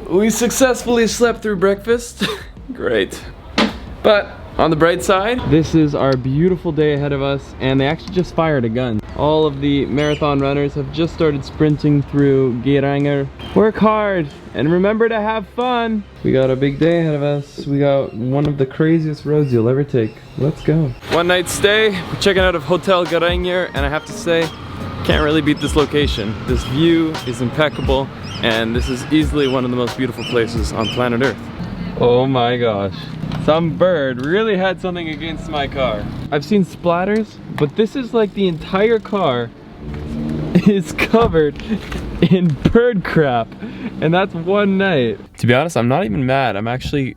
we successfully slept through breakfast. Great. But on the bright side, this is our beautiful day ahead of us, and they actually just fired a gun. All of the marathon runners have just started sprinting through Geiranger. Work hard and remember to have fun. We got a big day ahead of us. We got one of the craziest roads you'll ever take. Let's go. One night stay. We're checking out of Hotel Geiranger, and I have to say, can't really beat this location. This view is impeccable, and this is easily one of the most beautiful places on planet Earth. Oh my gosh. Some bird really had something against my car. I've seen splatters, but this is like the entire car is covered in bird crap. And that's one night. To be honest, I'm not even mad. I'm actually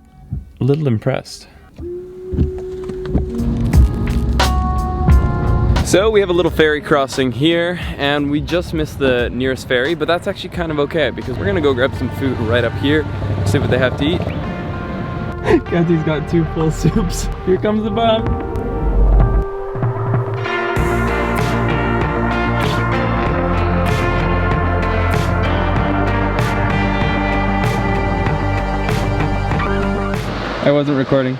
a little impressed. So we have a little ferry crossing here, and we just missed the nearest ferry, but that's actually kind of okay because we're gonna go grab some food right up here, see what they have to eat. Kathy's got 2 full soups. Here comes the bomb. I wasn't recording.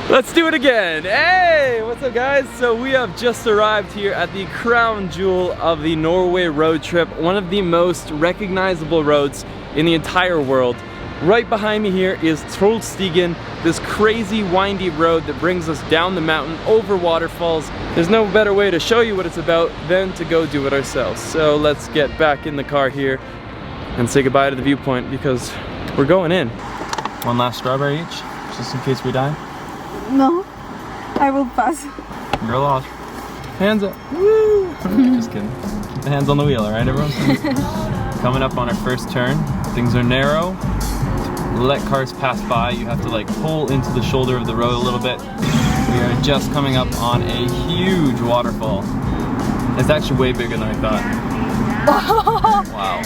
Let's do it again. Hey, what's up guys? So we have just arrived here at the crown jewel of the Norway road trip, one of the most recognizable roads in the entire world. Right behind me here is Trollstigen, this crazy windy road that brings us down the mountain, over waterfalls. There's no better way to show you what it's about than to go do it ourselves. So let's get back in the car here and say goodbye to the viewpoint because we're going in. One last strawberry each, just in case we die. No, I will pass. You're lost. Hands up. Woo! Just kidding. Keep the hands on the wheel, alright everyone? Coming up on our first turn. Things are narrow. Let cars pass by. You have to like pull into the shoulder of the road a little bit. We are just coming up on a huge waterfall. It's actually way bigger than I thought. Wow.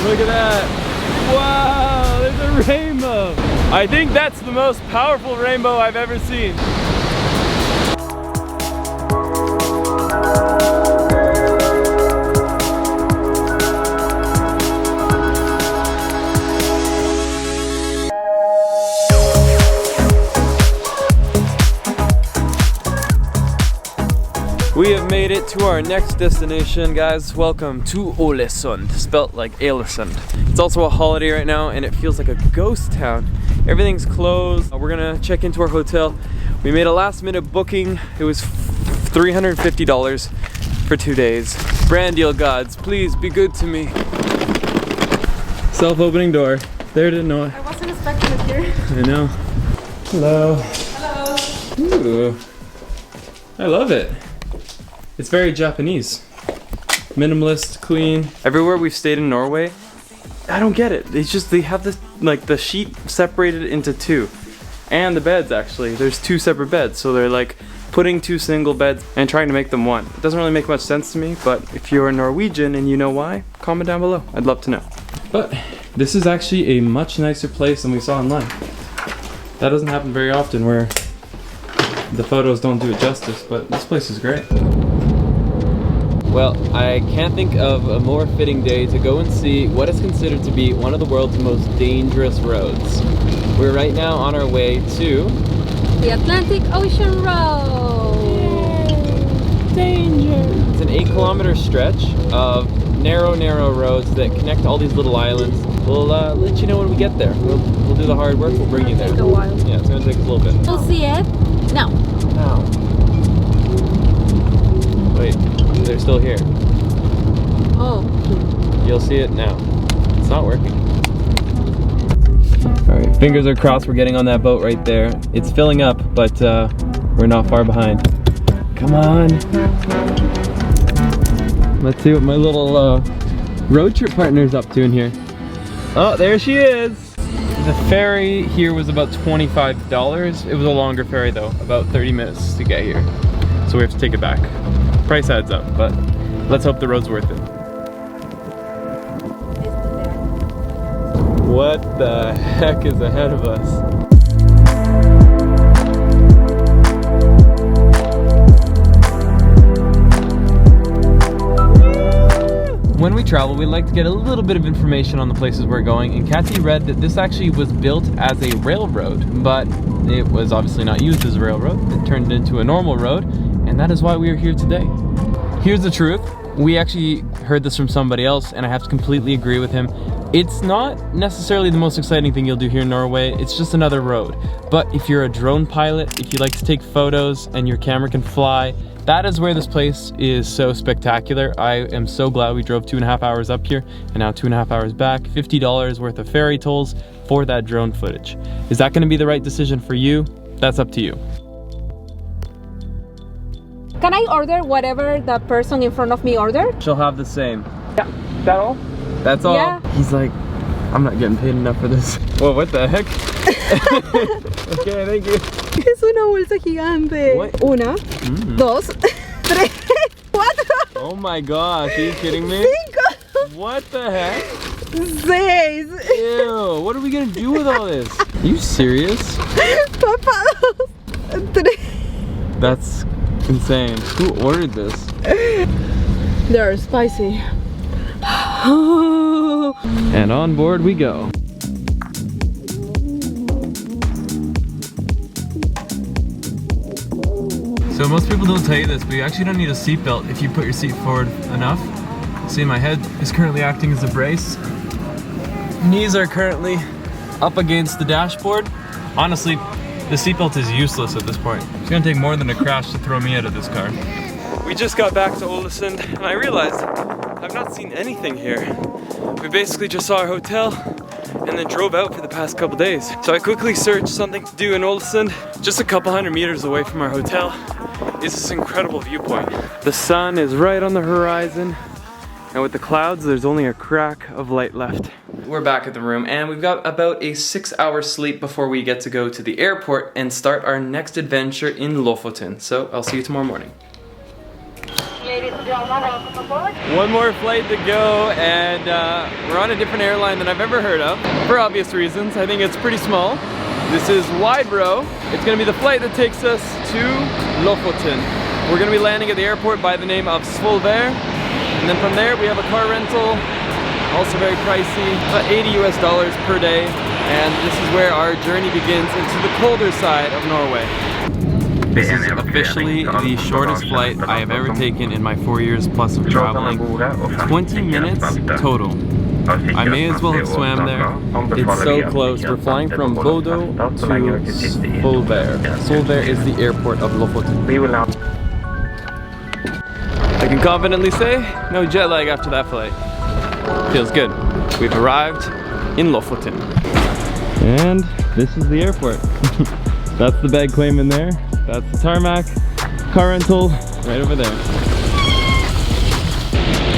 Look at that. Wow, there's a rainbow. I think that's the most powerful rainbow I've ever seen. We have made it to our next destination, guys. Welcome to Olesund, spelt like Alesund. It's also a holiday right now, and it feels like a ghost town. Everything's closed. We're gonna check into our hotel. We made a last-minute booking. It was $350 for 2 days. Brand deal, gods. Please be good to me. Self-opening door. There, didn't know it. I wasn't expecting it here. I know. Hello. Hello. Ooh. I love it. It's very Japanese. Minimalist, clean. Everywhere we've stayed in Norway, I don't get it. It's just they have this, like the sheet separated into 2. And the beds actually. There's 2 separate beds. So they're like putting 2 single beds and trying to make them one. It doesn't really make much sense to me, but if you're a Norwegian and you know why, comment down below. I'd love to know. But this is actually a much nicer place than we saw online. That doesn't happen very often where the photos don't do it justice, but this place is great. Well, I can't think of a more fitting day to go and see what is considered to be one of the world's most dangerous roads. We're right now on our way to the Atlantic Ocean Road. Yay. Danger! It's an 8-kilometer stretch of narrow roads that connect all these little islands. We'll let you know when we get there. We'll do the hard work. We'll bring you there. Take a while. Yeah, it's gonna take us a little bit. We'll see it now. Now. Wait. They're still here. Oh. You'll see it now. It's not working. Alright, fingers are crossed we're getting on that boat right there. It's filling up, but we're not far behind. Come on. Let's see what my little road trip partner's up to in here. Oh, there she is. The ferry here was about $25. It was a longer ferry though, about 30 minutes to get here. So we have to take it back. Price adds up, but let's hope the road's worth it. What the heck is ahead of us? When we travel, we like to get a little bit of information on the places we're going, and Kathy read that this actually was built as a railroad, but it was obviously not used as a railroad. It turned into a normal road, and that is why we are here today. Here's the truth. We actually heard this from somebody else, and I have to completely agree with him. It's not necessarily the most exciting thing you'll do here in Norway. It's just another road. But if you're a drone pilot, if you like to take photos and your camera can fly, that is where this place is so spectacular. I am so glad we drove 2.5 hours up here and now 2.5 hours back. $50 worth of ferry tolls for that drone footage. Is that going to be the right decision for you? That's up to you. Can I order whatever the person in front of me ordered? She'll have the same. Yeah, is that all? That's all? Yeah. He's like, I'm not getting paid enough for this. Whoa, what the heck? Okay, thank you. Es una bolsa gigante. What? Una, dos, tres, cuatro, Oh my gosh, are you kidding me? cinco, What the heck? seis. Ew, what are we gonna do with all this? Are you serious? Papá, dos, tres. That's insane. Who ordered this? They're spicy. And on board we go. So most people don't tell you this, but you actually don't need a seatbelt if you put your seat forward enough. See, my head is currently acting as a brace. Knees are currently up against the dashboard. Honestly, the seatbelt is useless at this point. It's gonna take more than a crash to throw me out of this car. We just got back to Olesund and I realized I've not seen anything here. We basically just saw our hotel and then drove out for the past couple days. So I quickly searched something to do in Oldsund. Just a couple hundred meters away from our hotel is this incredible viewpoint. The sun is right on the horizon, and with the clouds, there's only a crack of light left. We're back at the room, and we've got about a 6-hour sleep before we get to go to the airport and start our next adventure in Lofoten. So I'll see you tomorrow morning. One more flight to go, and we're on a different airline than I've ever heard of, for obvious reasons. I think it's pretty small. This is Wide-Row. It's gonna be the flight that takes us to Lofoten. We're gonna be landing at the airport by the name of Svolvær, and then from there we have a car rental, also very pricey, about $80 per day, and this is where our journey begins into the colder side of Norway. This is officially the shortest flight I have ever taken in my 4 years plus of traveling. 20 minutes total. I may as well have swam there. It's so close. We're flying from Bodo to Svolvær. Svolvær is the airport of Lofoten. I can confidently say, no jet lag after that flight. Feels good. We've arrived in Lofoten. And this is the airport. That's the bag claim in there. That's the tarmac. Car rental right over there.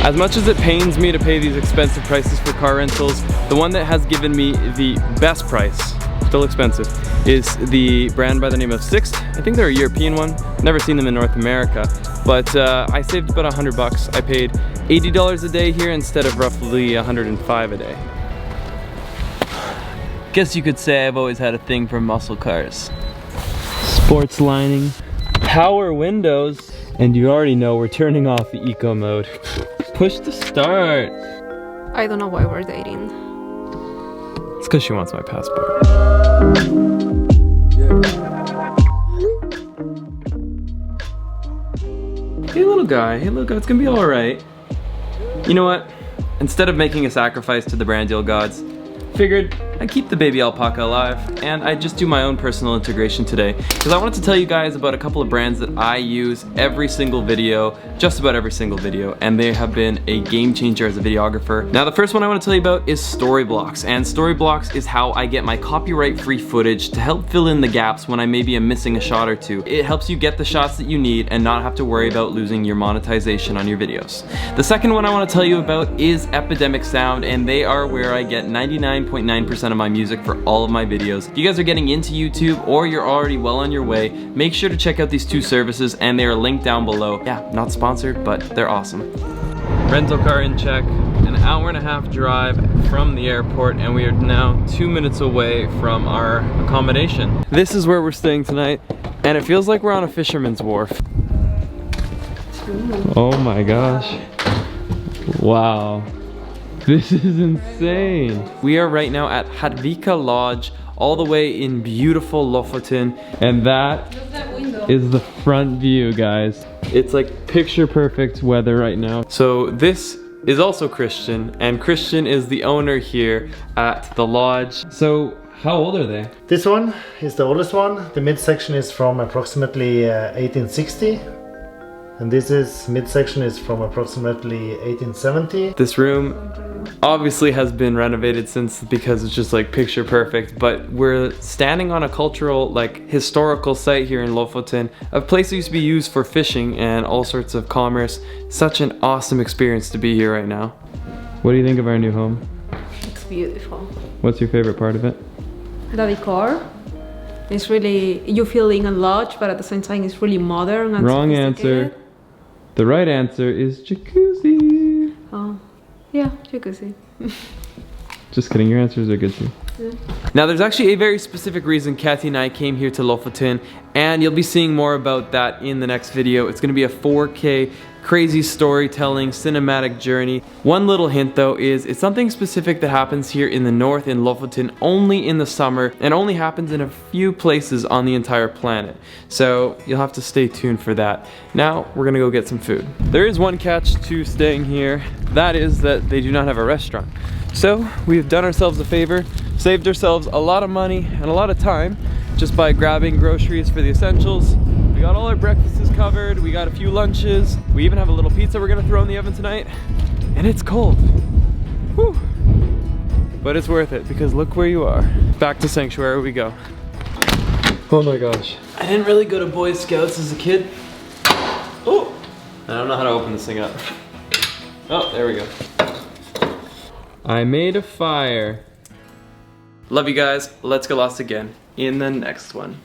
As much as it pains me to pay these expensive prices for car rentals, the one that has given me the best price, still expensive, is the brand by the name of Sixt. I think they're a European one. Never seen them in North America, but I saved about $100. I paid $80 a day here instead of roughly $105 a day. Guess you could say I've always had a thing for muscle cars. Sports lining, power windows, and you already know we're turning off the eco mode. Push to start. I don't know why we're dating. It's because she wants my passport. Hey little guy, it's gonna be alright. You know what? Instead of making a sacrifice to the Brandial gods, figured I'd keep the baby alpaca alive, and I'd just do my own personal integration today, because I wanted to tell you guys about a couple of brands that I use every single video, just about every single video, and they have been a game changer as a videographer. Now the first one I want to tell you about is Storyblocks, and Storyblocks is how I get my copyright-free footage to help fill in the gaps when I maybe am missing a shot or two. It helps you get the shots that you need and not have to worry about losing your monetization on your videos. The second one I want to tell you about is Epidemic Sound, and they are where I get 99.9% of my music for all of my videos. If you guys are getting into YouTube or you're already well on your way, make sure to check out these two services, and they are linked down below. Yeah, not sponsored, but they're awesome. Rental car in check, and hour-and-a-half drive from the airport, and we are now 2 minutes away from our accommodation. This is where we're staying tonight, and it feels like we're on a fisherman's wharf. Oh my gosh. Wow. This is insane. We are right now at Hadvika Lodge, all the way in beautiful Lofoten, and that is the front view, guys. It's like picture perfect weather right now. So this is also Christian, and Christian is the owner here at the lodge. So how old are they? This one is the oldest one. The midsection is from approximately 1860. And this is midsection is from approximately 1870. This room obviously has been renovated since, because it's just like picture perfect, but we're standing on a cultural, like historical site here in Lofoten, a place that used to be used for fishing and all sorts of commerce. Such an awesome experience to be here right now. What do you think of our new home? It's beautiful. What's your favorite part of it? The decor. It's really, you feel in a lodge, but at the same time it's really modern and Wrong answer. The right answer is jacuzzi. Oh, yeah, jacuzzi. Just kidding, your answers are good too. Yeah. Now there's actually a very specific reason Kathy and I came here to Lofoten, and you'll be seeing more about that in the next video. It's gonna be a 4K crazy storytelling cinematic journey. One little hint though is it's something specific that happens here in the north in Lofoten only in the summer, and only happens in a few places on the entire planet. So you'll have to stay tuned for that. Now we're gonna go get some food. There is one catch to staying here. That is that they do not have a restaurant. So we've done ourselves a favor, saved ourselves a lot of money and a lot of time just by grabbing groceries for the essentials. We got all our breakfasts covered, we got a few lunches, we even have a little pizza we're gonna throw in the oven tonight, and it's cold. Whew. But it's worth it, because look where you are. Back to Sanctuary we go. Oh my gosh. I didn't really go to Boy Scouts as a kid. Oh, I don't know how to open this thing up. Oh, there we go. I made a fire. Love you guys. Let's get lost again in the next one.